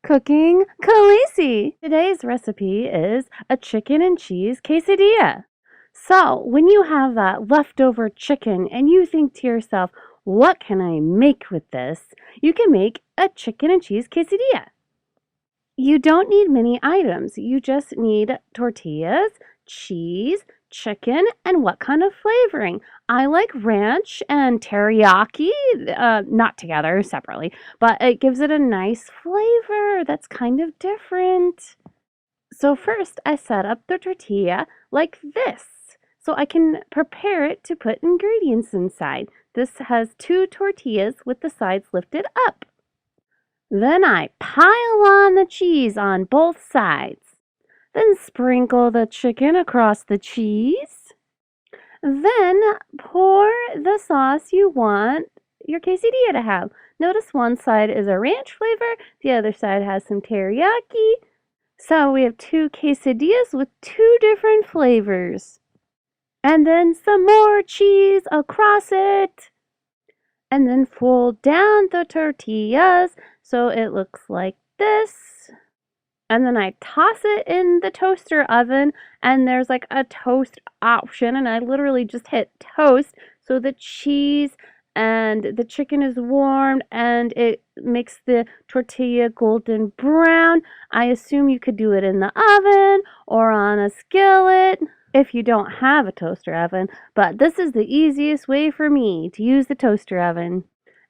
Cooking Callise. Today's recipe is a chicken and cheese quesadilla. So, when you have that leftover chicken and you think to yourself, what can I make with this? You can make a chicken and cheese quesadilla. You don't need many items. You just need tortillas, cheese, chicken, and what kind of flavoring. I like ranch and teriyaki, not together, separately, but it gives it a nice flavor that's kind of different. So first I set up the tortilla like this so I can prepare it to put ingredients inside. This has 2 tortillas with the sides lifted up. Then I pile on the cheese on both sides. Then sprinkle the chicken across the cheese. Then pour the sauce you want your quesadilla to have. Notice one side is a ranch flavor, the other side has some teriyaki. So we have 2 quesadillas with 2 different flavors. And then some more cheese across it. And then fold down the tortillas so it looks like this. And then I toss it in the toaster oven, and there's like a toast option, and I literally just hit toast so the cheese and the chicken is warmed and it makes the tortilla golden brown. I assume you could do it in the oven or on a skillet if you don't have a toaster oven, but this is the easiest way for me to use the toaster oven.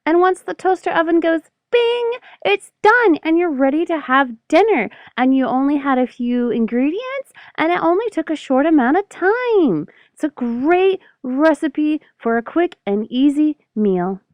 And once the toaster oven goes bing, it's done and you're ready to have dinner. And you only had a few ingredients and it only took a short amount of time. It's a great recipe for a quick and easy meal.